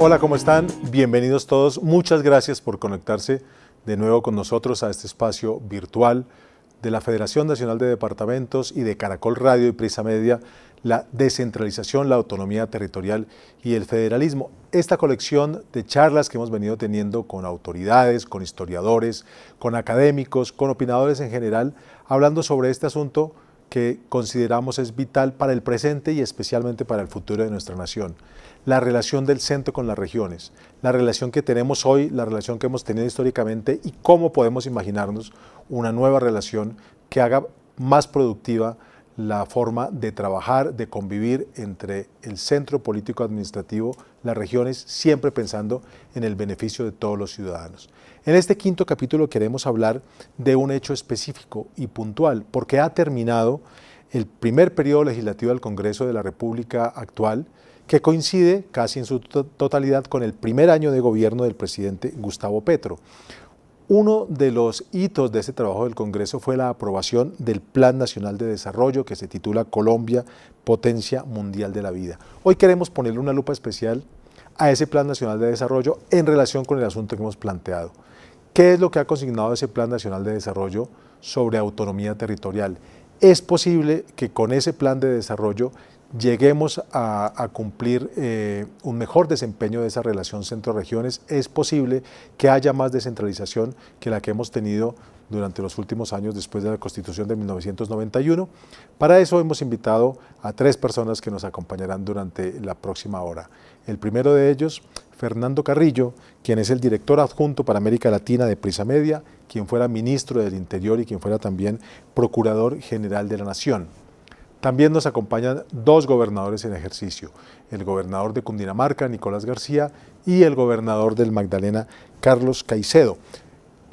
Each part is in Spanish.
Hola, ¿cómo están? Bienvenidos todos. Muchas gracias por conectarse de nuevo con nosotros a este espacio virtual de la Federación Nacional de Departamentos y de Caracol Radio y Prisa Media, la descentralización, la autonomía territorial y el federalismo. Esta colección de charlas que hemos venido teniendo con autoridades, con historiadores, con académicos, con opinadores en general, hablando sobre este asunto que consideramos es vital para el presente y especialmente para el futuro de nuestra nación. La relación del centro con las regiones, la relación que tenemos hoy, la relación que hemos tenido históricamente y cómo podemos imaginarnos una nueva relación que haga más productiva la forma de trabajar, de convivir entre el centro político administrativo, las regiones, siempre pensando en el beneficio de todos los ciudadanos. En este quinto capítulo queremos hablar de un hecho específico y puntual, porque ha terminado el primer periodo legislativo del Congreso de la República actual, que coincide casi en su totalidad con el primer año de gobierno del presidente Gustavo Petro. Uno de los hitos de ese trabajo del Congreso fue la aprobación del Plan Nacional de Desarrollo que se titula Colombia, Potencia Mundial de la Vida. Hoy queremos ponerle una lupa especial a ese Plan Nacional de Desarrollo en relación con el asunto que hemos planteado. ¿Qué es lo que ha consignado ese Plan Nacional de Desarrollo sobre autonomía territorial? ¿Es posible que con ese plan de desarrollo lleguemos a cumplir un mejor desempeño de esa relación centro-regiones? ¿Es posible que haya más descentralización que la que hemos tenido durante los últimos años después de la Constitución de 1991? Para eso hemos invitado a tres personas que nos acompañarán durante la próxima hora. El primero de ellos, Fernando Carrillo, quien es el director adjunto para América Latina de Prisa Media, quien fuera ministro del Interior y quien fuera también procurador general de la Nación. También nos acompañan dos gobernadores en ejercicio, el gobernador de Cundinamarca, Nicolás García, y el gobernador del Magdalena, Carlos Caicedo.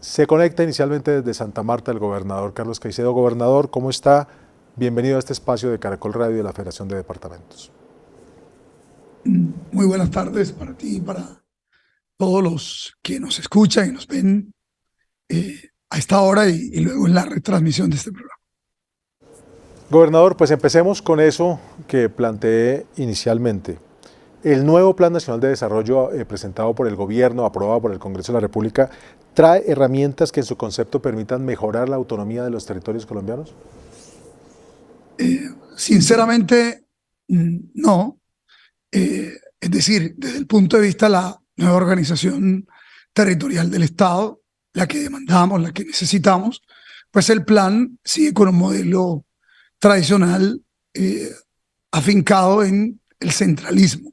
Se conecta inicialmente desde Santa Marta el gobernador Carlos Caicedo. Gobernador, ¿cómo está? Bienvenido a este espacio de Caracol Radio y de la Federación de Departamentos. Muy buenas tardes para ti y para todos los que nos escuchan y nos ven a esta hora y luego en la retransmisión de este programa. Gobernador, pues empecemos con eso que planteé inicialmente. El nuevo Plan Nacional de Desarrollo presentado por el gobierno, aprobado por el Congreso de la República, ¿trae herramientas que en su concepto permitan mejorar la autonomía de los territorios colombianos? Sinceramente, no. Es decir, desde el punto de vista de la nueva organización territorial del Estado, la que demandamos, la que necesitamos, pues el plan sigue con un modelo tradicional afincado en el centralismo.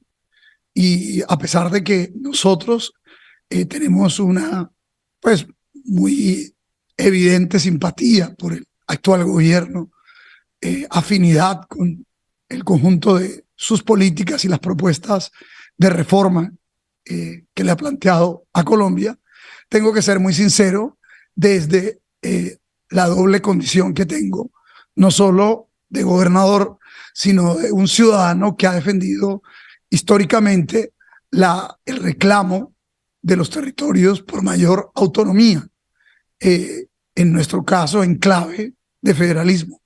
Y a pesar de que nosotros tenemos una pues muy evidente simpatía por el actual gobierno, afinidad con el conjunto de sus políticas y las propuestas de reforma que le ha planteado a Colombia, tengo que ser muy sincero desde la doble condición que tengo, no solo de gobernador, sino de un ciudadano que ha defendido históricamente el reclamo de los territorios por mayor autonomía, en nuestro caso en clave de federalismo.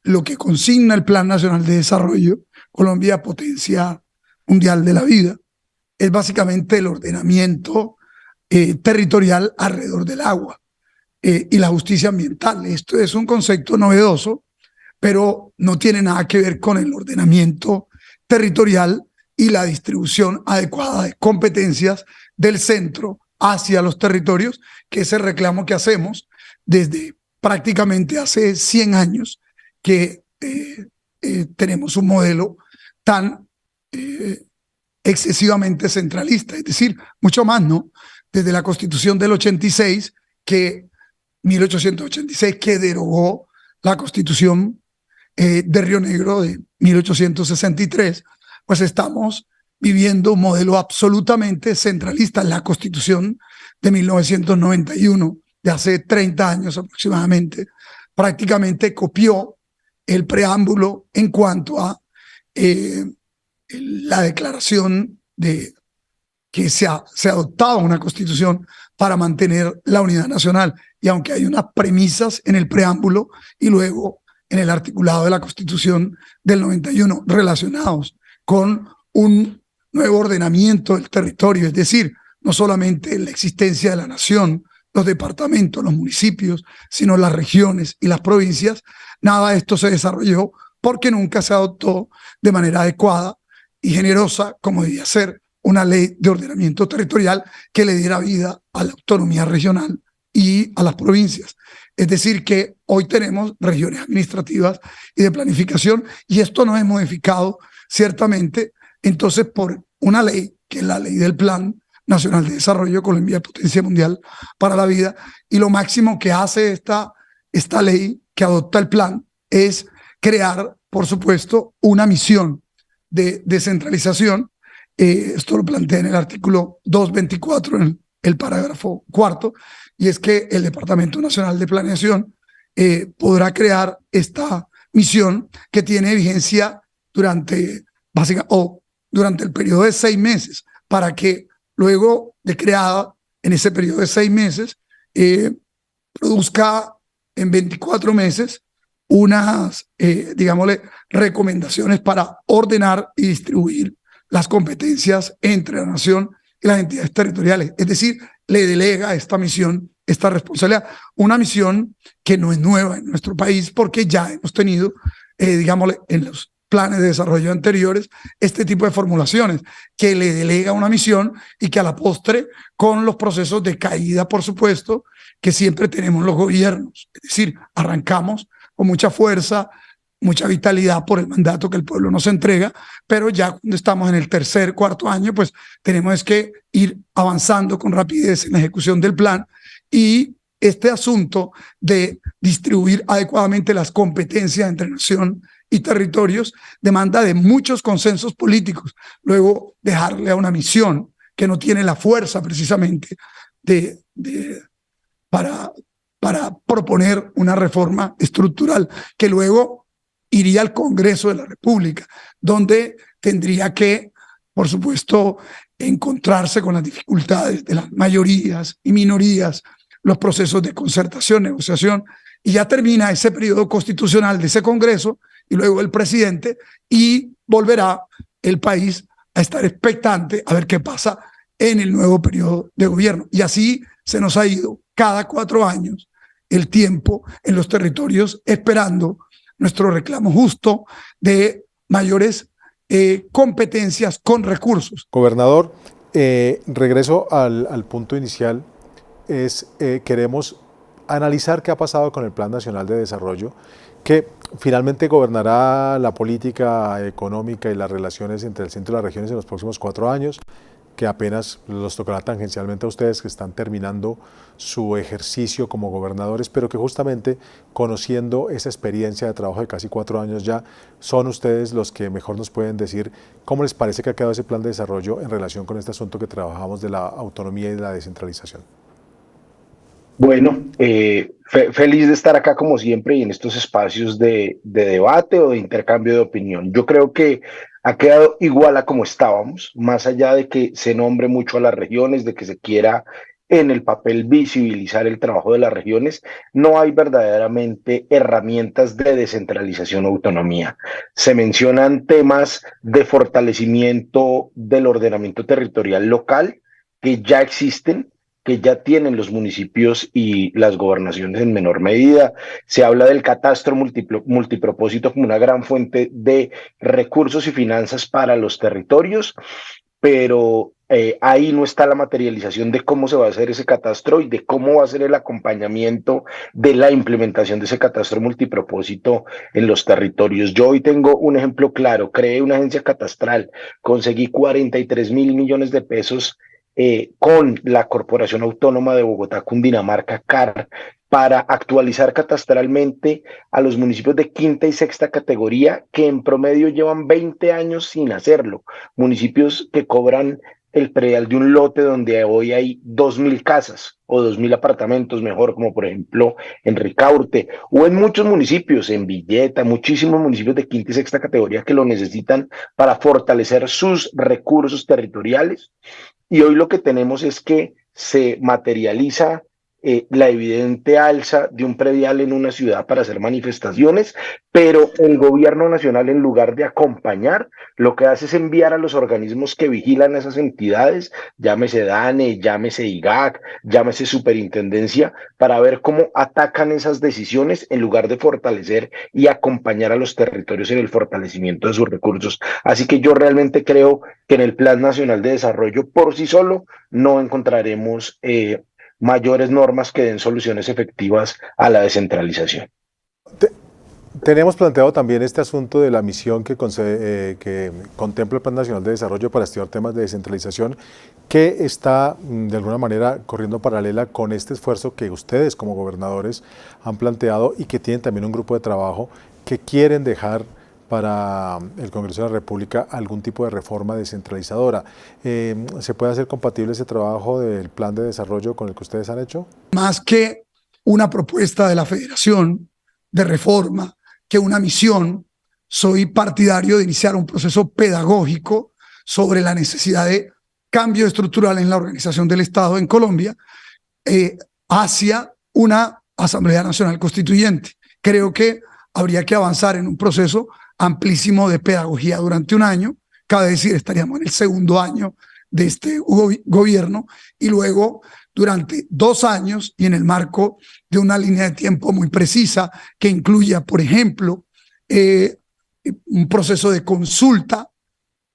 Lo que consigna el Plan Nacional de Desarrollo, Colombia, Potencia Mundial de la Vida, es básicamente el ordenamiento territorial alrededor del agua y la justicia ambiental. Esto es un concepto novedoso, pero no tiene nada que ver con el ordenamiento territorial y la distribución adecuada de competencias del centro hacia los territorios, que es el reclamo que hacemos desde prácticamente hace 100 años que tenemos un modelo tan excesivamente centralista, es decir, mucho más, ¿no? Desde la Constitución del 86, 1886, que derogó la Constitución de Río Negro de 1863, pues estamos viviendo un modelo absolutamente centralista. La Constitución de 1991, de hace 30 años aproximadamente, prácticamente copió el preámbulo en cuanto a la declaración de que se adoptaba una constitución para mantener la unidad nacional. Y aunque hay unas premisas en el preámbulo y luego en el articulado de la Constitución del 91 relacionados con un nuevo ordenamiento del territorio, es decir, no solamente la existencia de la nación, los departamentos, los municipios, sino las regiones y las provincias, nada de esto se desarrolló porque nunca se adoptó de manera adecuada y generosa, como debía ser, una ley de ordenamiento territorial que le diera vida a la autonomía regional y a las provincias. Es decir, que hoy tenemos regiones administrativas y de planificación y esto no es modificado ciertamente, entonces por una ley, que es la ley del Plan Nacional de Desarrollo Colombia Potencia Mundial para la Vida, y lo máximo que hace esta ley que adopta el plan es crear, por supuesto, una misión de descentralización. Esto lo plantea en el artículo 224, en el parágrafo cuarto, y es que el Departamento Nacional de Planeación podrá crear esta misión que tiene vigencia durante el periodo de 6 meses, para que luego de creada en ese periodo de 6 meses, produzca en 24 meses unas, digámosle, recomendaciones para ordenar y distribuir las competencias entre la nación y las entidades territoriales. Es decir, le delega esta misión, esta responsabilidad, una misión que no es nueva en nuestro país porque ya hemos tenido, digámosle, en los planes de desarrollo anteriores, este tipo de formulaciones, que le delega una misión y que a la postre, con los procesos de caída, por supuesto, que siempre tenemos los gobiernos. Es decir, arrancamos con mucha fuerza, mucha vitalidad por el mandato que el pueblo nos entrega, pero ya cuando estamos en el tercer, cuarto año, pues tenemos que ir avanzando con rapidez en la ejecución del plan, y este asunto de distribuir adecuadamente las competencias entre nación y territorios demanda de muchos consensos políticos. Luego, dejarle a una misión que no tiene la fuerza precisamente para proponer una reforma estructural que luego iría al Congreso de la República, donde tendría que, por supuesto, encontrarse con las dificultades de las mayorías y minorías, los procesos de concertación, negociación, y ya termina ese periodo constitucional de ese Congreso y luego el presidente, y volverá el país a estar expectante a ver qué pasa en el nuevo periodo de gobierno. Y así se nos ha ido cada 4 años el tiempo en los territorios esperando nuestro reclamo justo de mayores competencias con recursos. Gobernador, regreso al punto inicial, queremos analizar qué ha pasado con el Plan Nacional de Desarrollo, que finalmente gobernará la política económica y las relaciones entre el centro y las regiones en los próximos 4 años, que apenas los tocará tangencialmente a ustedes que están terminando su ejercicio como gobernadores, pero que justamente conociendo esa experiencia de trabajo de casi 4 años ya, son ustedes los que mejor nos pueden decir cómo les parece que ha quedado ese plan de desarrollo en relación con este asunto que trabajamos de la autonomía y de la descentralización. Bueno, feliz de estar acá como siempre y en estos espacios de debate o de intercambio de opinión. Yo creo que ha quedado igual a como estábamos, más allá de que se nombre mucho a las regiones, de que se quiera en el papel visibilizar el trabajo de las regiones, no hay verdaderamente herramientas de descentralización o autonomía. Se mencionan temas de fortalecimiento del ordenamiento territorial local que ya existen, que ya tienen los municipios y las gobernaciones en menor medida. Se habla del catastro multipropósito como una gran fuente de recursos y finanzas para los territorios, pero ahí no está la materialización de cómo se va a hacer ese catastro y de cómo va a ser el acompañamiento de la implementación de ese catastro multipropósito en los territorios. Yo hoy tengo un ejemplo claro: creé una agencia catastral, conseguí 43.000 millones de pesos con la Corporación Autónoma de Bogotá, Cundinamarca, CAR, para actualizar catastralmente a los municipios de quinta y sexta categoría que en promedio llevan 20 años sin hacerlo. Municipios que cobran el predial de un lote donde hoy hay 2.000 casas o 2.000 apartamentos, mejor, como por ejemplo en Ricaurte, o en muchos municipios, en Villeta, muchísimos municipios de quinta y sexta categoría que lo necesitan para fortalecer sus recursos territoriales. Y hoy lo que tenemos es que se materializa la evidente alza de un predial en una ciudad para hacer manifestaciones, pero el gobierno nacional, en lugar de acompañar, lo que hace es enviar a los organismos que vigilan esas entidades, llámese DANE, llámese IGAC, llámese Superintendencia, para ver cómo atacan esas decisiones en lugar de fortalecer y acompañar a los territorios en el fortalecimiento de sus recursos. Así que yo realmente creo que en el Plan Nacional de Desarrollo por sí solo no encontraremos mayores normas que den soluciones efectivas a la descentralización. Tenemos planteado también este asunto de la misión que contempla el Plan Nacional de Desarrollo para estudiar temas de descentralización, que está de alguna manera corriendo paralela con este esfuerzo que ustedes como gobernadores han planteado y que tienen también un grupo de trabajo que quieren dejar para el Congreso de la República algún tipo de reforma descentralizadora. ¿Se puede hacer compatible ese trabajo del plan de desarrollo con el que ustedes han hecho? Más que una propuesta de la Federación de reforma, que una misión, soy partidario de iniciar un proceso pedagógico sobre la necesidad de cambio estructural en la organización del Estado en Colombia hacia una Asamblea Nacional Constituyente. Creo que habría que avanzar en un proceso amplísimo de pedagogía durante un año. Cabe decir, estaríamos en el segundo año de este gobierno y luego durante 2 años y en el marco de una línea de tiempo muy precisa que incluya, por ejemplo, un proceso de consulta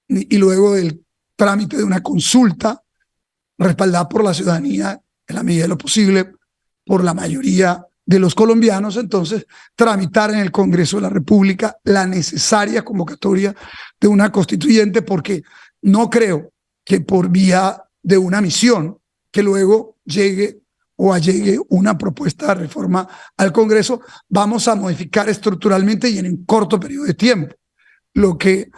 y luego del trámite de una consulta respaldada por la ciudadanía en la medida de lo posible por la mayoría de los colombianos, entonces tramitar en el Congreso de la República la necesaria convocatoria de una constituyente, porque no creo que por vía de una misión que luego llegue o allegue una propuesta de reforma al Congreso, vamos a modificar estructuralmente y en un corto periodo de tiempo, lo que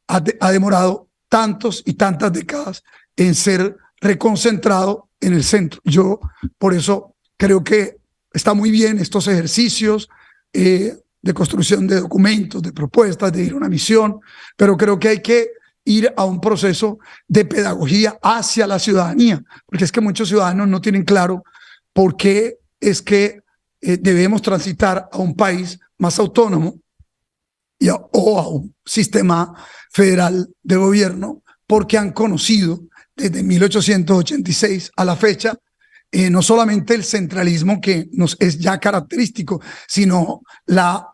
ha demorado tantos y tantas décadas en ser reconcentrado en el centro. Yo por eso creo que está muy bien estos ejercicios de construcción de documentos, de propuestas, de ir a una misión, pero creo que hay que ir a un proceso de pedagogía hacia la ciudadanía, porque es que muchos ciudadanos no tienen claro por qué es que debemos transitar a un país más autónomo o a un sistema federal de gobierno, porque han conocido desde 1886 a la fecha no solamente el centralismo que nos es ya característico, sino la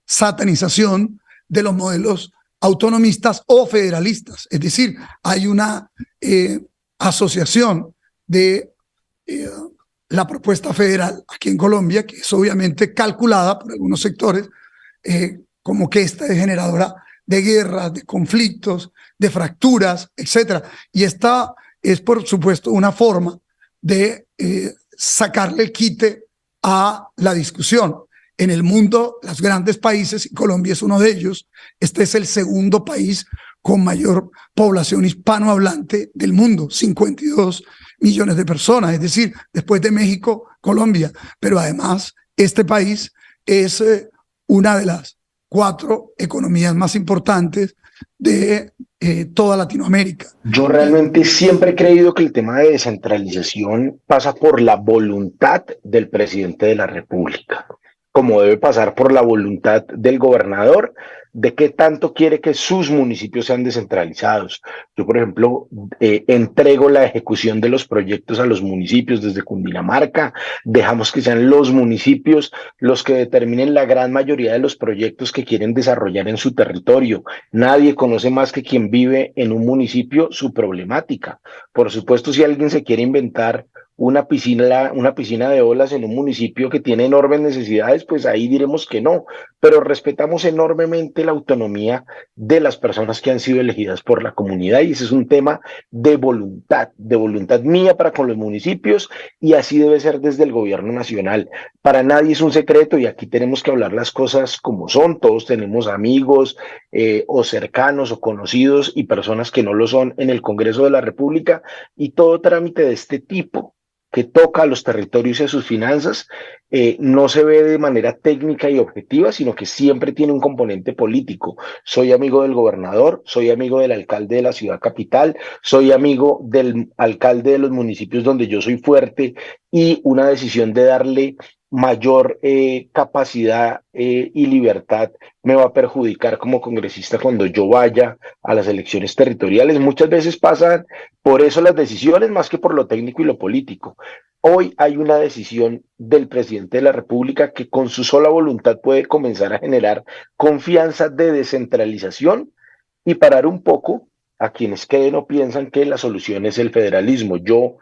satanización de los modelos autonomistas o federalistas. Es decir, hay una asociación de la propuesta federal aquí en Colombia, que es obviamente calculada por algunos sectores como que esta es generadora de guerras, de conflictos, de fracturas, etc. Y esta es, por supuesto, una forma de sacarle el quite a la discusión. En el mundo, los grandes países, y Colombia es uno de ellos, este es el segundo país con mayor población hispanohablante del mundo, 52 millones de personas, es decir, después de México, Colombia. Pero además, este país es una de las 4 economías más importantes de toda Latinoamérica. Yo realmente siempre he creído que el tema de descentralización pasa por la voluntad del presidente de la República, como debe pasar por la voluntad del gobernador de qué tanto quiere que sus municipios sean descentralizados. Yo, por ejemplo, entrego la ejecución de los proyectos a los municipios desde Cundinamarca, dejamos que sean los municipios los que determinen la gran mayoría de los proyectos que quieren desarrollar en su territorio. Nadie conoce más que quien vive en un municipio su problemática. Por supuesto, si alguien se quiere inventar una piscina de olas en un municipio que tiene enormes necesidades, pues ahí diremos que no, pero respetamos enormemente la autonomía de las personas que han sido elegidas por la comunidad, y ese es un tema de voluntad mía para con los municipios, y así debe ser desde el gobierno nacional. Para nadie es un secreto, y aquí tenemos que hablar las cosas como son. Todos tenemos amigos o cercanos o conocidos y personas que no lo son en el Congreso de la República, y todo trámite de este tipo que toca a los territorios y a sus finanzas, no se ve de manera técnica y objetiva, sino que siempre tiene un componente político. Soy amigo del gobernador, soy amigo del alcalde de la ciudad capital, soy amigo del alcalde de los municipios donde yo soy fuerte, y una decisión de darle mayor capacidad y libertad me va a perjudicar como congresista cuando yo vaya a las elecciones territoriales. Muchas veces pasan por eso las decisiones más que por lo técnico y lo político. Hoy hay una decisión del presidente de la República que con su sola voluntad puede comenzar a generar confianza de descentralización y parar un poco a quienes creen o piensan que la solución es el federalismo. Yo,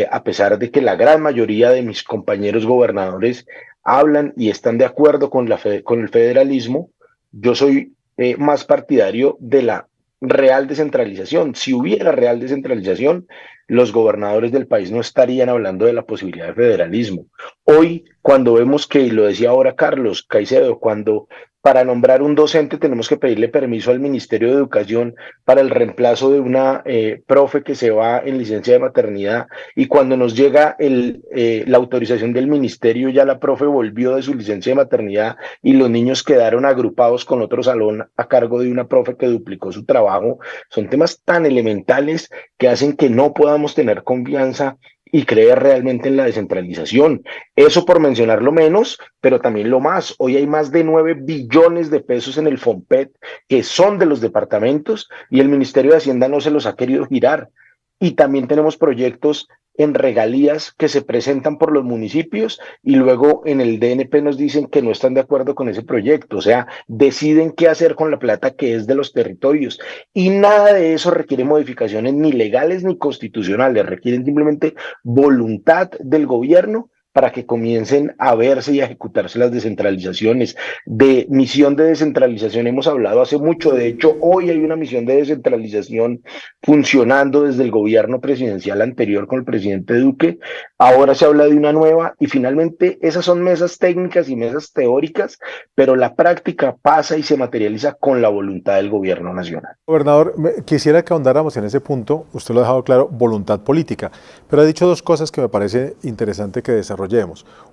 a pesar de que la gran mayoría de mis compañeros gobernadores hablan y están de acuerdo con el federalismo, yo soy más partidario de la real descentralización. Si hubiera real descentralización, los gobernadores del país no estarían hablando de la posibilidad de federalismo. Hoy, cuando vemos que, y lo decía ahora Carlos Caicedo, cuando para nombrar un docente tenemos que pedirle permiso al Ministerio de Educación para el reemplazo de una profe que se va en licencia de maternidad, y cuando nos llega la autorización del ministerio ya la profe volvió de su licencia de maternidad y los niños quedaron agrupados con otro salón a cargo de una profe que duplicó su trabajo. Son temas tan elementales que hacen que no podamos tener confianza y creer realmente en la descentralización. Eso por mencionar lo menos, pero también lo más. Hoy hay más de 9 billones de pesos en el FOMPET que son de los departamentos y el Ministerio de Hacienda no se los ha querido girar. Y también tenemos proyectos en regalías que se presentan por los municipios y luego en el DNP nos dicen que no están de acuerdo con ese proyecto. O sea, deciden qué hacer con la plata que es de los territorios. Y nada de eso requiere modificaciones ni legales ni constitucionales, requieren simplemente voluntad del gobierno para que comiencen a verse y a ejecutarse las descentralizaciones. De misión de descentralización hemos hablado hace mucho. De hecho, hoy hay una misión de descentralización funcionando desde el gobierno presidencial anterior con el presidente Duque. Ahora se habla de una nueva y finalmente esas son mesas técnicas y mesas teóricas, pero la práctica pasa y se materializa con la voluntad del gobierno nacional. Gobernador, quisiera que ahondáramos en ese punto. Usted lo ha dejado claro, voluntad política, pero ha dicho dos cosas que me parece interesante que desarrollemos.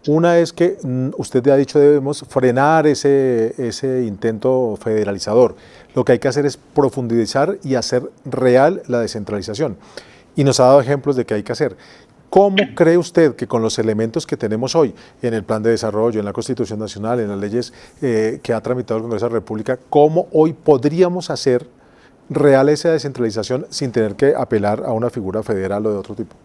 Una es que usted ha dicho debemos frenar ese intento federalizador. Lo que hay que hacer es profundizar y hacer real la descentralización. Y nos ha dado ejemplos de qué hay que hacer. ¿Cómo cree usted que con los elementos que tenemos hoy en el Plan de Desarrollo, en la Constitución Nacional, en las leyes que ha tramitado el Congreso de la República, cómo hoy podríamos hacer real esa descentralización sin tener que apelar a una figura federal o de otro tipo?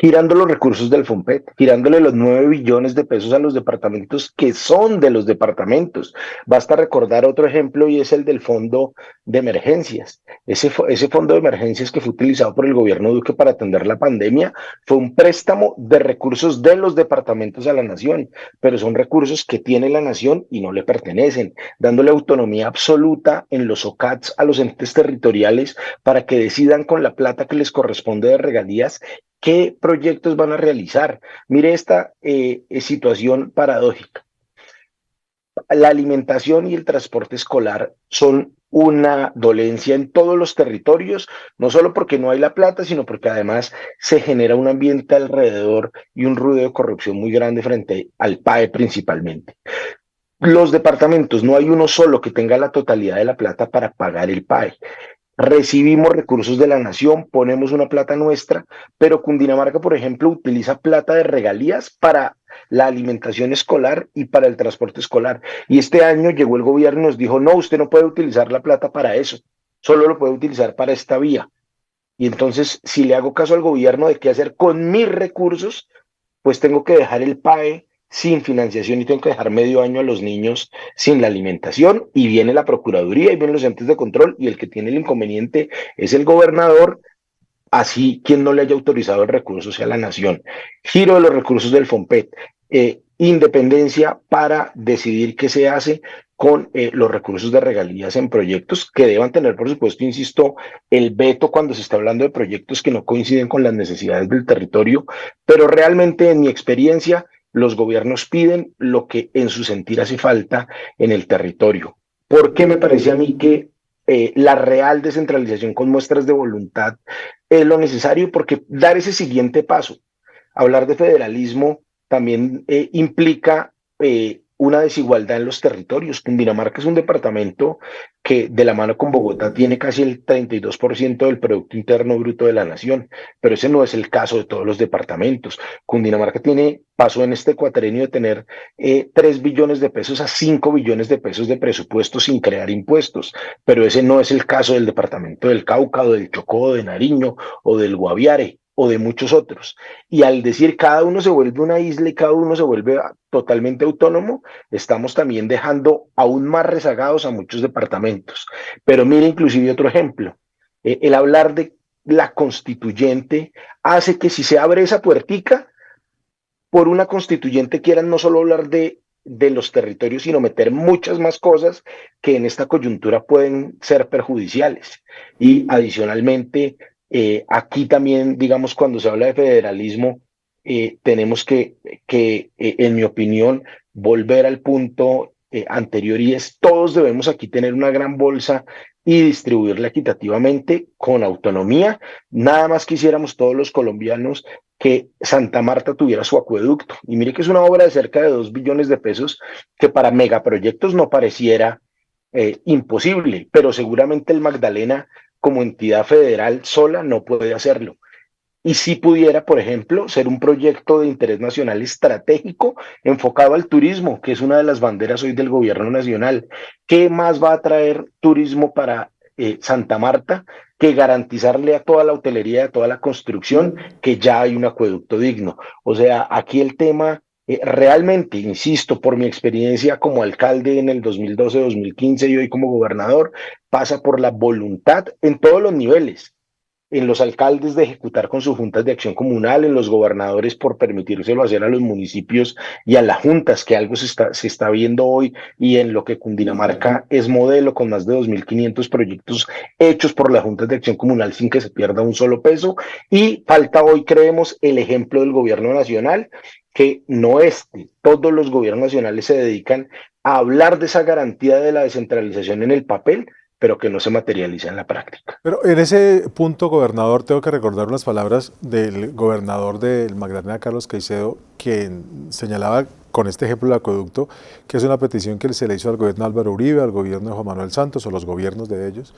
Girando los recursos del FOMPET, girándole los 9 billones de pesos a los departamentos que son de los departamentos. Basta recordar otro ejemplo y es el del fondo de emergencias. Ese fondo de emergencias que fue utilizado por el gobierno Duque para atender la pandemia fue un préstamo de recursos de los departamentos a la nación, pero son recursos que tiene la nación y no le pertenecen, dándole autonomía absoluta en los OCATs a los entes territoriales para que decidan con la plata que les corresponde de regalías qué proyectos van a realizar. Mire esta situación paradójica. La alimentación y el transporte escolar son una dolencia en todos los territorios, no solo porque no hay la plata, sino porque además se genera un ambiente alrededor y un ruido de corrupción muy grande frente al PAE principalmente. Los departamentos, no hay uno solo que tenga la totalidad de la plata para pagar el PAE. Recibimos recursos de la nación, ponemos una plata nuestra, pero Cundinamarca, por ejemplo, utiliza plata de regalías para la alimentación escolar y para el transporte escolar. Y este año llegó el gobierno y nos dijo, no, usted no puede utilizar la plata para eso, solo lo puede utilizar para esta vía. Y entonces, si le hago caso al gobierno de qué hacer con mis recursos, pues tengo que dejar el PAE sin financiación y tengo que dejar medio año a los niños sin la alimentación, y viene la Procuraduría y vienen los entes de control y el que tiene el inconveniente es el gobernador, así quien no le haya autorizado el recurso sea la nación. Giro de los recursos del FOMPET, independencia para decidir qué se hace con los recursos de regalías en proyectos que deban tener, por supuesto, insisto, el veto cuando se está hablando de proyectos que no coinciden con las necesidades del territorio, pero realmente en mi experiencia los gobiernos piden lo que en su sentir hace falta en el territorio. ¿Por qué me parece a mí que la real descentralización con muestras de voluntad es lo necesario? Porque dar ese siguiente paso hablar de federalismo también implica una desigualdad en los territorios. Cundinamarca es un departamento que de la mano con Bogotá tiene casi el 32% del Producto Interno Bruto de la nación, pero ese no es el caso de todos los departamentos. Cundinamarca pasó en este cuatrenio de tener 3 billones de pesos a 5 billones de pesos de presupuesto sin crear impuestos, pero ese no es el caso del departamento del Cauca o del Chocó, o de Nariño o del Guaviare o de muchos otros. Y al decir cada uno se vuelve una isla y cada uno se vuelve totalmente autónomo, estamos también dejando aún más rezagados a muchos departamentos. Pero mire inclusive otro ejemplo, el hablar de la constituyente hace que si se abre esa puertica, por una constituyente quieran no solo hablar de los territorios, sino meter muchas más cosas que en esta coyuntura pueden ser perjudiciales. Y adicionalmente, aquí también, digamos, cuando se habla de federalismo, tenemos que en mi opinión, volver al punto anterior, y es todos debemos aquí tener una gran bolsa y distribuirla equitativamente con autonomía. Nada más quisiéramos todos los colombianos que Santa Marta tuviera su acueducto. Y mire que es una obra de cerca de 2 billones de pesos que para megaproyectos no pareciera imposible, pero seguramente el Magdalena como entidad federal sola no puede hacerlo. Y si pudiera, por ejemplo, ser un proyecto de interés nacional estratégico enfocado al turismo, que es una de las banderas hoy del gobierno nacional. ¿Qué más va a traer turismo para Santa Marta que garantizarle a toda la hotelería, a toda la construcción, que ya hay un acueducto digno? O sea, aquí el tema realmente, insisto, por mi experiencia como alcalde en el 2012-2015 y hoy como gobernador, pasa por la voluntad en todos los niveles, en los alcaldes de ejecutar con sus juntas de acción comunal, en los gobernadores por permitírselo hacer a los municipios y a las juntas, que algo se está viendo hoy, y en lo que Cundinamarca es modelo, con más de 2.500 proyectos hechos por las juntas de acción comunal sin que se pierda un solo peso. Y falta hoy, creemos, el ejemplo del gobierno nacional, que no todos los gobiernos nacionales se dedican a hablar de esa garantía de la descentralización en el papel, pero que no se materializa en la práctica. Pero en ese punto, gobernador, tengo que recordar unas palabras del gobernador del Magdalena, Carlos Caicedo, quien señalaba con este ejemplo del acueducto, que es una petición que se le hizo al gobierno de Álvaro Uribe, al gobierno de Juan Manuel Santos, o los gobiernos de ellos,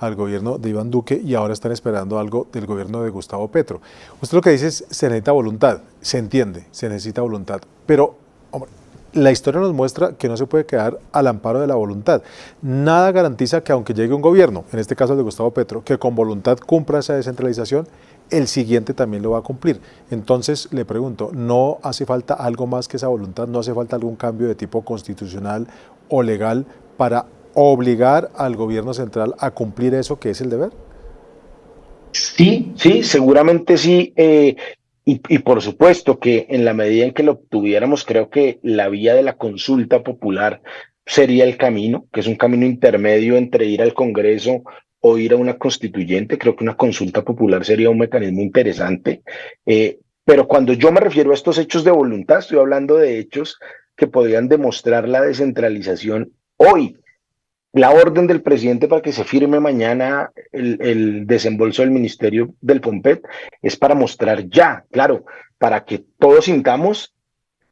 al gobierno de Iván Duque, y ahora están esperando algo del gobierno de Gustavo Petro. Usted lo que dice es, se necesita voluntad, se entiende, se necesita voluntad, pero, hombre, la historia nos muestra que no se puede quedar al amparo de la voluntad. Nada garantiza que aunque llegue un gobierno, en este caso el de Gustavo Petro, que con voluntad cumpla esa descentralización, el siguiente también lo va a cumplir. Entonces le pregunto, ¿no hace falta algo más que esa voluntad? ¿No hace falta algún cambio de tipo constitucional o legal para obligar al gobierno central a cumplir eso que es el deber? Sí, seguramente sí. Y por supuesto que en la medida en que lo obtuviéramos, creo que la vía de la consulta popular sería el camino, que es un camino intermedio entre ir al Congreso o ir a una constituyente. Creo que una consulta popular sería un mecanismo interesante. Pero cuando yo me refiero a estos hechos de voluntad, estoy hablando de hechos que podrían demostrar la descentralización hoy. La orden del presidente para que se firme mañana el desembolso del Ministerio del POMPET es para mostrar ya, claro, para que todos sintamos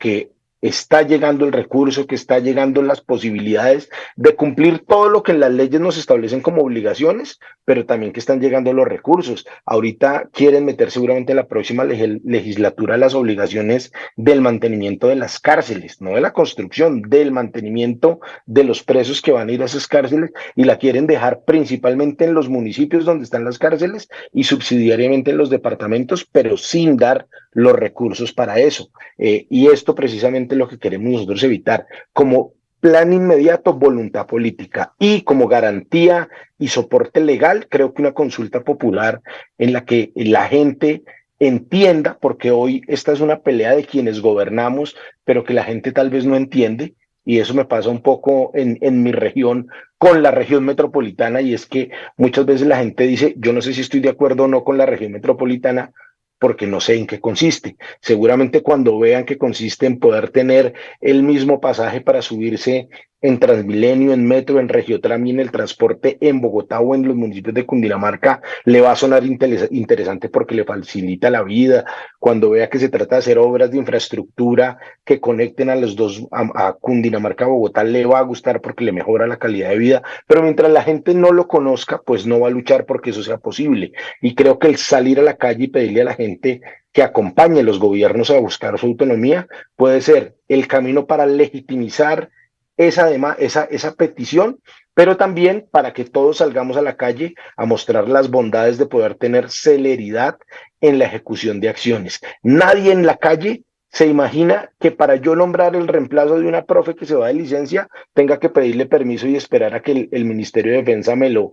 que está llegando el recurso, que está llegando las posibilidades de cumplir todo lo que las leyes nos establecen como obligaciones, pero también que están llegando los recursos. Ahorita quieren meter seguramente en la próxima legislatura las obligaciones del mantenimiento de las cárceles, no de la construcción, del mantenimiento de los presos que van a ir a esas cárceles, y la quieren dejar principalmente en los municipios donde están las cárceles y subsidiariamente en los departamentos, pero sin dar los recursos para eso. Y esto precisamente es lo que queremos nosotros evitar, como plan inmediato, voluntad política, y como garantía y soporte legal, creo que una consulta popular en la que la gente entienda, porque hoy esta es una pelea de quienes gobernamos, pero que la gente tal vez no entiende, y eso me pasa un poco en mi región con la región metropolitana, y es que muchas veces la gente dice, yo no sé si estoy de acuerdo o no con la región metropolitana, porque no sé en qué consiste. Seguramente cuando vean que consiste en poder tener el mismo pasaje para subirse en Transmilenio, en Metro, en Regiotrami, en el transporte en Bogotá o en los municipios de Cundinamarca, le va a sonar interesante porque le facilita la vida. Cuando vea que se trata de hacer obras de infraestructura que conecten a los dos, a Cundinamarca, a Bogotá, le va a gustar porque le mejora la calidad de vida. Pero mientras la gente no lo conozca, pues no va a luchar porque eso sea posible. Y creo que el salir a la calle y pedirle a la gente que acompañe a los gobiernos a buscar su autonomía puede ser el camino para legitimizar esa petición, pero también para que todos salgamos a la calle a mostrar las bondades de poder tener celeridad en la ejecución de acciones. Nadie en la calle se imagina que para yo nombrar el reemplazo de una profe que se va de licencia, tenga que pedirle permiso y esperar a que el Ministerio de Defensa me lo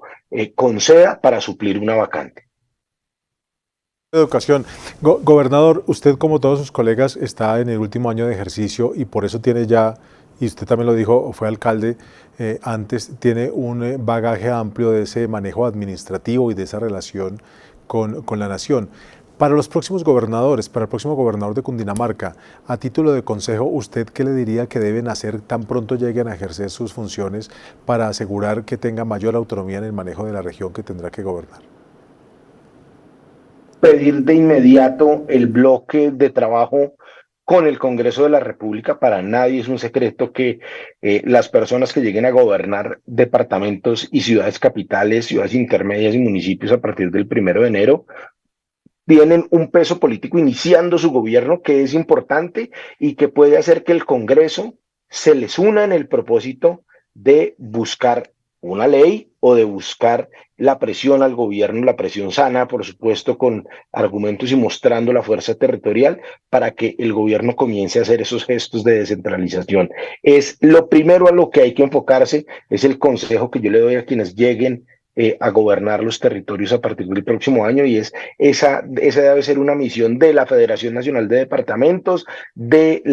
conceda para suplir una vacante. Educación. Gobernador, usted como todos sus colegas está en el último año de ejercicio y por eso tiene ya, y usted también lo dijo, fue alcalde antes, tiene un bagaje amplio de ese manejo administrativo y de esa relación con la nación. Para los próximos gobernadores, para el próximo gobernador de Cundinamarca, a título de consejo, ¿usted qué le diría que deben hacer tan pronto lleguen a ejercer sus funciones para asegurar que tenga mayor autonomía en el manejo de la región que tendrá que gobernar? Pedir de inmediato el bloque de trabajo con el Congreso de la República. Para nadie es un secreto que las personas que lleguen a gobernar departamentos y ciudades capitales, ciudades intermedias y municipios a partir del 1 de enero, tienen un peso político iniciando su gobierno que es importante y que puede hacer que el Congreso se les una en el propósito de buscar una ley o de buscar la presión al gobierno, la presión sana, por supuesto, con argumentos y mostrando la fuerza territorial para que el gobierno comience a hacer esos gestos de descentralización. Es lo primero a lo que hay que enfocarse, es el consejo que yo le doy a quienes lleguen a gobernar los territorios a partir del próximo año, y esa debe ser una misión de la Federación Nacional de Departamentos, de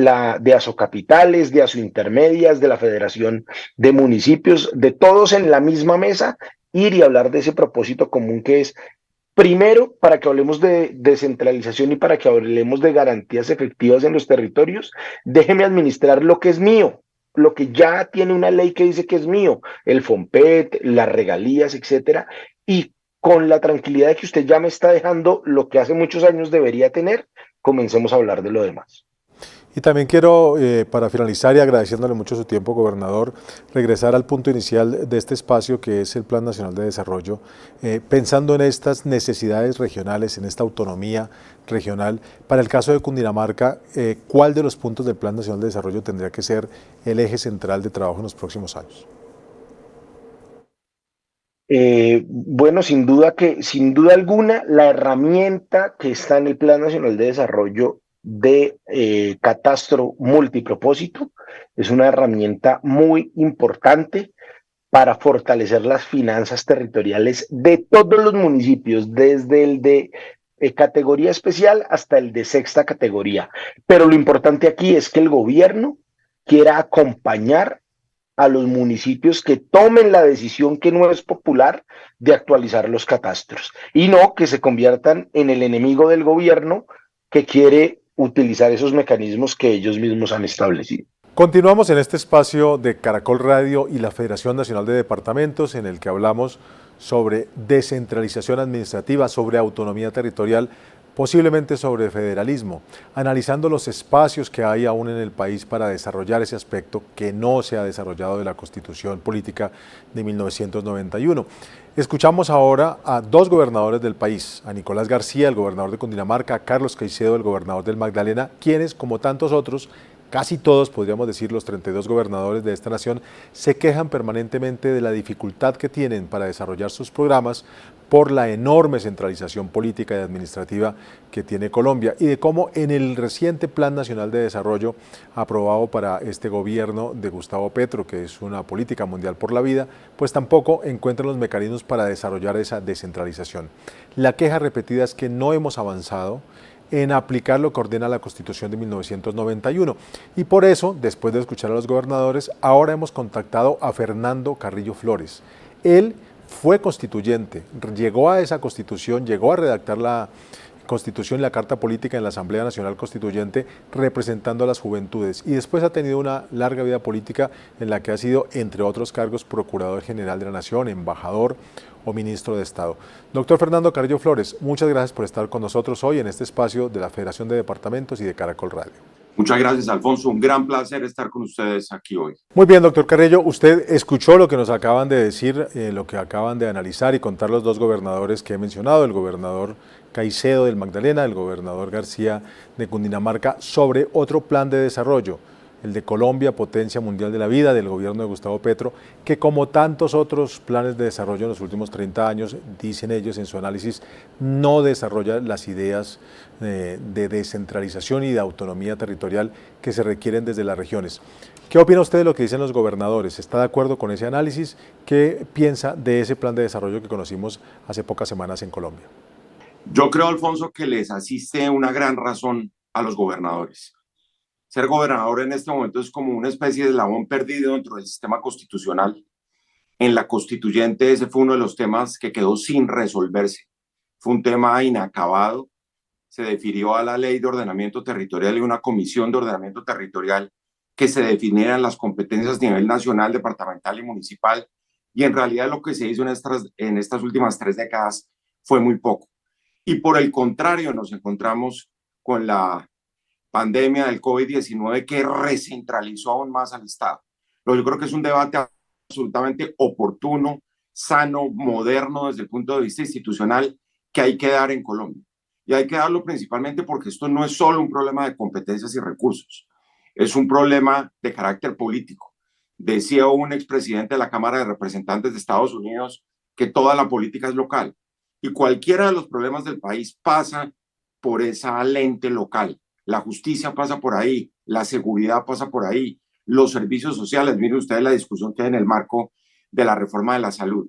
Asocapitales, de Asointermedias, de la Federación de Municipios, de todos en la misma mesa, ir y hablar de ese propósito común que es, primero, para que hablemos de descentralización y para que hablemos de garantías efectivas en los territorios, déjeme administrar lo que es mío, lo que ya tiene una ley que dice que es mío, el FOMPET, las regalías, etcétera, y con la tranquilidad de que usted ya me está dejando lo que hace muchos años debería tener, comencemos a hablar de lo demás. Y también quiero, para finalizar y agradeciéndole mucho su tiempo, gobernador, regresar al punto inicial de este espacio que es el Plan Nacional de Desarrollo, pensando en estas necesidades regionales, en esta autonomía regional. Para el caso de Cundinamarca, ¿cuál de los puntos del Plan Nacional de Desarrollo tendría que ser el eje central de trabajo en los próximos años? Bueno, sin duda alguna, la herramienta que está en el Plan Nacional de Desarrollo de catastro multipropósito es una herramienta muy importante para fortalecer las finanzas territoriales de todos los municipios, desde el de categoría especial hasta el de sexta categoría. Pero lo importante aquí es que el gobierno quiera acompañar a los municipios que tomen la decisión, que no es popular, de actualizar los catastros y no que se conviertan en el enemigo del gobierno que quiere utilizar esos mecanismos que ellos mismos han establecido. Continuamos en este espacio de Caracol Radio y la Federación Nacional de Departamentos, en el que hablamos sobre descentralización administrativa, sobre autonomía territorial, posiblemente sobre federalismo, analizando los espacios que hay aún en el país para desarrollar ese aspecto que no se ha desarrollado de la Constitución Política de 1991. Escuchamos ahora a dos gobernadores del país, a Nicolás García, el gobernador de Cundinamarca, a Carlos Caicedo, el gobernador del Magdalena, quienes, como tantos otros, casi todos, podríamos decir, los 32 gobernadores de esta nación, se quejan permanentemente de la dificultad que tienen para desarrollar sus programas por la enorme centralización política y administrativa que tiene Colombia y de cómo en el reciente Plan Nacional de Desarrollo aprobado para este gobierno de Gustavo Petro, que es una política mundial por la vida, pues tampoco encuentran los mecanismos para desarrollar esa descentralización. La queja repetida es que no hemos avanzado en aplicar lo que ordena la Constitución de 1991. Y por eso, después de escuchar a los gobernadores, ahora hemos contactado a Fernando Carrillo Flores. Él fue constituyente, llegó a esa Constitución, llegó a redactar la Constitución y la Carta Política en la Asamblea Nacional Constituyente representando a las juventudes y después ha tenido una larga vida política en la que ha sido, entre otros cargos, Procurador General de la Nación, embajador o ministro de Estado. Doctor Fernando Carrillo Flores, muchas gracias por estar con nosotros hoy en este espacio de la Federación de Departamentos y de Caracol Radio. Muchas gracias, Alfonso. Un gran placer estar con ustedes aquí hoy. Muy bien, doctor Carrillo, usted escuchó lo que nos acaban de decir, lo que acaban de analizar y contar los dos gobernadores que he mencionado, el gobernador Caicedo del Magdalena, el gobernador García de Cundinamarca, sobre otro plan de desarrollo, el de Colombia, potencia mundial de la vida, del gobierno de Gustavo Petro, que como tantos otros planes de desarrollo en los últimos 30 años, dicen ellos en su análisis, no desarrolla las ideas de descentralización y de autonomía territorial que se requieren desde las regiones. ¿Qué opina usted de lo que dicen los gobernadores? ¿Está de acuerdo con ese análisis? ¿Qué piensa de ese plan de desarrollo que conocimos hace pocas semanas en Colombia? Yo creo, Alfonso, que les asiste una gran razón a los gobernadores. Ser gobernador en este momento es como una especie de eslabón perdido dentro del sistema constitucional. En la constituyente ese fue uno de los temas que quedó sin resolverse. Fue un tema inacabado. Se defirió a la ley de ordenamiento territorial y una comisión de ordenamiento territorial que se definieran las competencias a nivel nacional, departamental y municipal. Y en realidad lo que se hizo en estas últimas 3 décadas fue muy poco. Y por el contrario, nos encontramos con la pandemia del COVID-19 que recentralizó aún más al Estado. Pero yo creo que es un debate absolutamente oportuno, sano, moderno desde el punto de vista institucional que hay que dar en Colombia. Y hay que darlo principalmente porque esto no es solo un problema de competencias y recursos, es un problema de carácter político. Decía un expresidente de la Cámara de Representantes de Estados Unidos que toda la política es local. Y cualquiera de los problemas del país pasa por esa lente local. La justicia pasa por ahí, la seguridad pasa por ahí, los servicios sociales. Miren ustedes la discusión que hay en el marco de la reforma de la salud.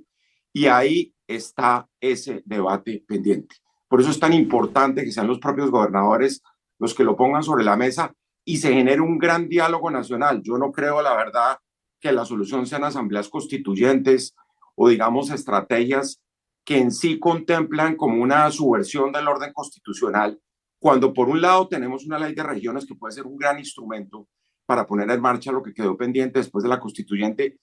Y ahí está ese debate pendiente. Por eso es tan importante que sean los propios gobernadores los que lo pongan sobre la mesa y se genere un gran diálogo nacional. Yo no creo, la verdad, que la solución sean asambleas constituyentes o, digamos, estrategias que en sí contemplan como una subversión del orden constitucional, cuando por un lado tenemos una ley de regiones que puede ser un gran instrumento para poner en marcha lo que quedó pendiente después de la constituyente,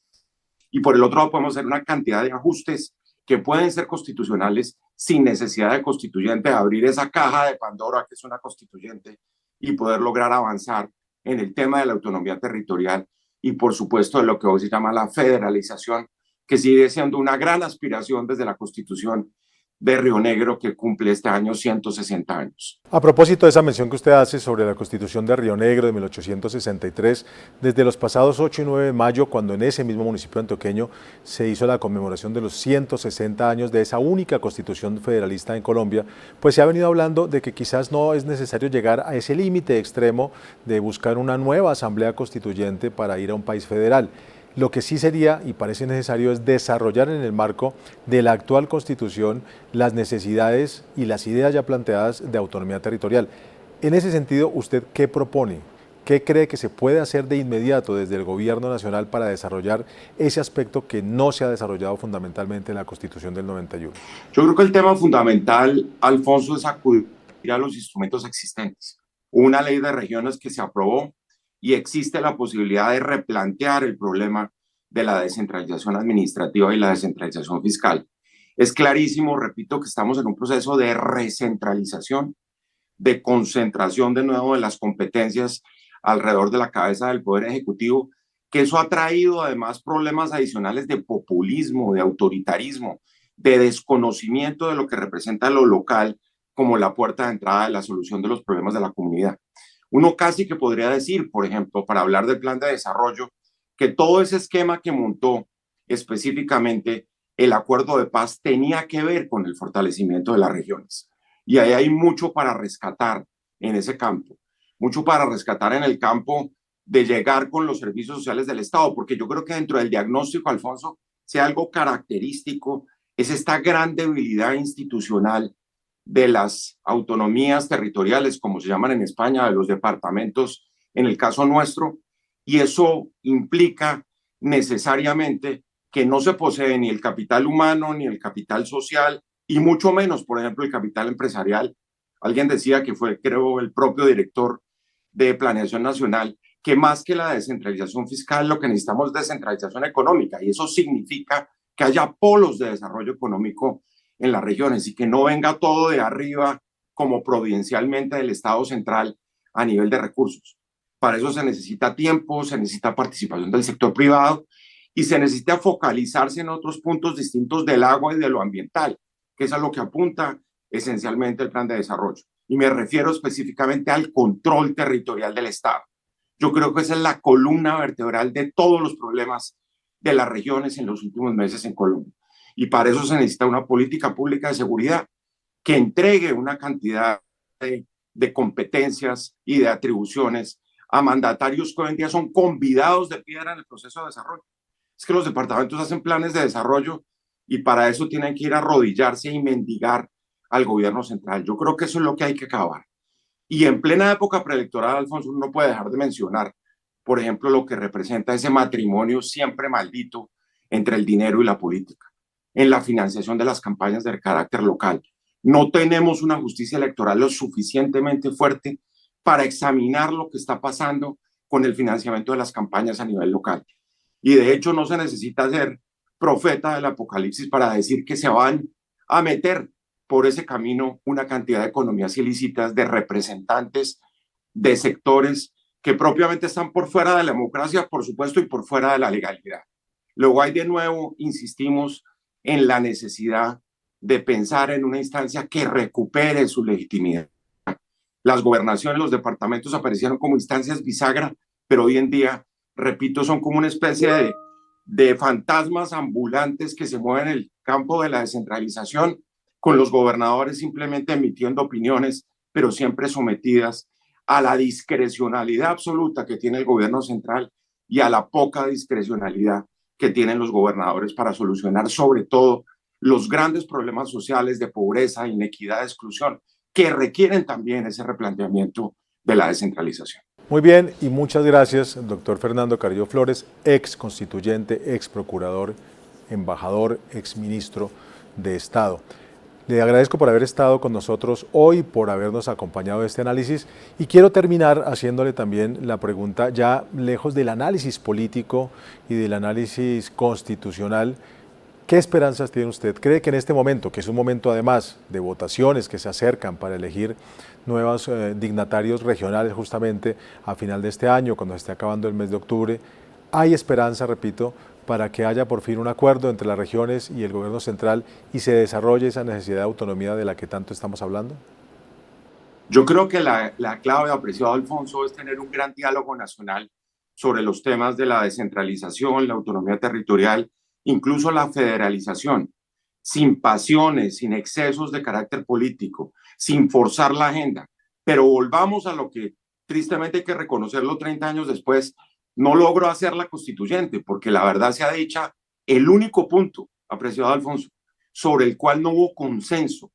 y por el otro lado podemos hacer una cantidad de ajustes que pueden ser constitucionales sin necesidad de constituyente, abrir esa caja de Pandora que es una constituyente y poder lograr avanzar en el tema de la autonomía territorial y por supuesto de lo que hoy se llama la federalización, que sigue siendo una gran aspiración desde la Constitución de Río Negro, que cumple este año 160 años. A propósito de esa mención que usted hace sobre la Constitución de Río Negro de 1863, desde los pasados 8 y 9 de mayo, cuando en ese mismo municipio antioqueño se hizo la conmemoración de los 160 años de esa única Constitución federalista en Colombia, pues se ha venido hablando de que quizás no es necesario llegar a ese límite extremo de buscar una nueva asamblea constituyente para ir a un país federal. Lo que sí sería, y parece necesario, es desarrollar en el marco de la actual Constitución las necesidades y las ideas ya planteadas de autonomía territorial. En ese sentido, ¿usted qué propone? ¿Qué cree que se puede hacer de inmediato desde el Gobierno Nacional para desarrollar ese aspecto que no se ha desarrollado fundamentalmente en la Constitución del 91? Yo creo que el tema fundamental, Alfonso, es acudir a los instrumentos existentes. Una ley de regiones que se aprobó, y existe la posibilidad de replantear el problema de la descentralización administrativa y la descentralización fiscal. Es clarísimo, repito, que estamos en un proceso de recentralización, de concentración de nuevo de las competencias alrededor de la cabeza del Poder Ejecutivo, que eso ha traído además problemas adicionales de populismo, de autoritarismo, de desconocimiento de lo que representa lo local como la puerta de entrada de la solución de los problemas de la comunidad. Uno casi que podría decir, por ejemplo, para hablar del plan de desarrollo, que todo ese esquema que montó específicamente el acuerdo de paz tenía que ver con el fortalecimiento de las regiones. Y ahí hay mucho para rescatar en ese campo, mucho para rescatar en el campo de llegar con los servicios sociales del Estado, porque yo creo que dentro del diagnóstico, Alfonso, si algo característico es esta gran debilidad institucional de las autonomías territoriales, como se llaman en España, de los departamentos, en el caso nuestro, y eso implica necesariamente que no se posee ni el capital humano, ni el capital social, y mucho menos, por ejemplo, el capital empresarial Alguien decía que fue, creo, el propio director de Planeación Nacional, que más que la descentralización fiscal, lo que necesitamos es descentralización económica, y eso significa que haya polos de desarrollo económico en las regiones y que no venga todo de arriba como providencialmente del Estado central a nivel de recursos. Para eso se necesita tiempo, se necesita participación del sector privado y se necesita focalizarse en otros puntos distintos del agua y de lo ambiental, que es a lo que apunta esencialmente el plan de desarrollo. Y me refiero específicamente al control territorial del Estado. Yo creo que esa es la columna vertebral de todos los problemas de las regiones en los últimos meses en Colombia. Y para eso se necesita una política pública de seguridad que entregue una cantidad de competencias y de atribuciones a mandatarios que hoy en día son convidados de piedra en el proceso de desarrollo. Es que los departamentos hacen planes de desarrollo y para eso tienen que ir a arrodillarse y mendigar al gobierno central. Yo creo que eso es lo que hay que acabar. Y en plena época preelectoral, Alfonso, uno no puede dejar de mencionar, por ejemplo, lo que representa ese matrimonio siempre maldito entre el dinero y la política, en la financiación de las campañas de carácter local. No tenemos una justicia electoral lo suficientemente fuerte para examinar lo que está pasando con el financiamiento de las campañas a nivel local. Y de hecho no se necesita ser profeta del apocalipsis para decir que se van a meter por ese camino una cantidad de economías ilícitas, de representantes de sectores que propiamente están por fuera de la democracia, por supuesto, y por fuera de la legalidad. Luego hay de nuevo, insistimos, en la necesidad de pensar en una instancia que recupere su legitimidad. Las gobernaciones, los departamentos aparecieron como instancias bisagra, pero hoy en día, repito, son como una especie de fantasmas ambulantes que se mueven en el campo de la descentralización, con los gobernadores simplemente emitiendo opiniones, pero siempre sometidas a la discrecionalidad absoluta que tiene el gobierno central y a la poca discrecionalidad que tienen los gobernadores para solucionar sobre todo los grandes problemas sociales de pobreza, inequidad, exclusión, que requieren también ese replanteamiento de la descentralización. Muy bien, y muchas gracias, doctor Fernando Carrillo Flores, ex constituyente, ex procurador, embajador, ex ministro de Estado. Le agradezco por haber estado con nosotros hoy, por habernos acompañado en este análisis, y quiero terminar haciéndole también la pregunta, ya lejos del análisis político y del análisis constitucional, ¿qué esperanzas tiene usted? ¿Cree que en este momento, que es un momento además de votaciones que se acercan para elegir nuevos dignatarios regionales justamente a final de este año, cuando se esté acabando el mes de octubre, hay esperanza, repito, para que haya por fin un acuerdo entre las regiones y el gobierno central y se desarrolle esa necesidad de autonomía de la que tanto estamos hablando? Yo creo que la clave, apreciado Alfonso, es tener un gran diálogo nacional sobre los temas de la descentralización, la autonomía territorial, incluso la federalización, sin pasiones, sin excesos de carácter político, sin forzar la agenda. Pero volvamos a lo que tristemente hay que reconocerlo 30 años después, no logró hacer la constituyente, porque la verdad sea dicha, el único punto, apreciado Alfonso, sobre el cual no hubo consenso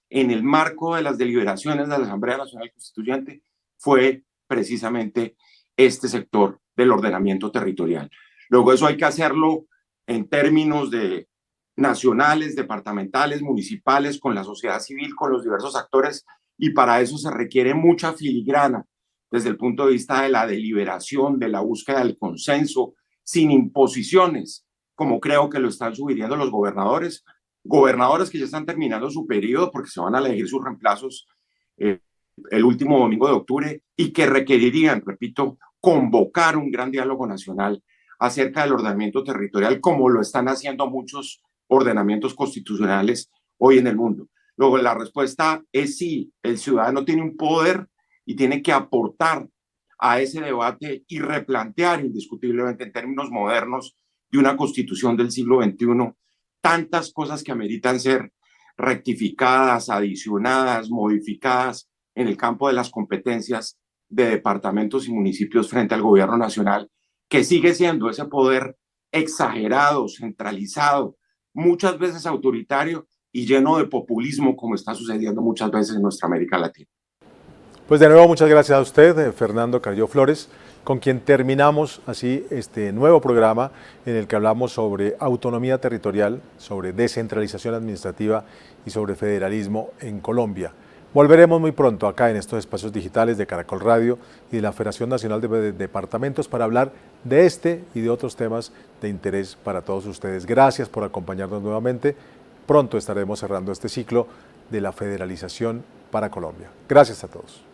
en el marco de las deliberaciones de la Asamblea Nacional Constituyente fue precisamente este sector del ordenamiento territorial. Luego eso hay que hacerlo en términos de nacionales, departamentales, municipales, con la sociedad civil, con los diversos actores, y para eso se requiere mucha filigrana desde el punto de vista de la deliberación, de la búsqueda del consenso, sin imposiciones, como creo que lo están sugiriendo los gobernadores que ya están terminando su periodo porque se van a elegir sus reemplazos el último domingo de octubre y que requerirían, repito, convocar un gran diálogo nacional acerca del ordenamiento territorial, como lo están haciendo muchos ordenamientos constitucionales hoy en el mundo. Luego, la respuesta es sí, el ciudadano tiene un poder y tiene que aportar a ese debate y replantear indiscutiblemente en términos modernos de una constitución del siglo XXI tantas cosas que ameritan ser rectificadas, adicionadas, modificadas en el campo de las competencias de departamentos y municipios frente al gobierno nacional, que sigue siendo ese poder exagerado, centralizado, muchas veces autoritario y lleno de populismo, como está sucediendo muchas veces en nuestra América Latina. Pues de nuevo muchas gracias a usted, Fernando Carrillo Flores, con quien terminamos así este nuevo programa en el que hablamos sobre autonomía territorial, sobre descentralización administrativa y sobre federalismo en Colombia. Volveremos muy pronto acá en estos espacios digitales de Caracol Radio y de la Federación Nacional de Departamentos para hablar de este y de otros temas de interés para todos ustedes. Gracias por acompañarnos nuevamente. Pronto estaremos cerrando este ciclo de la federalización para Colombia. Gracias a todos.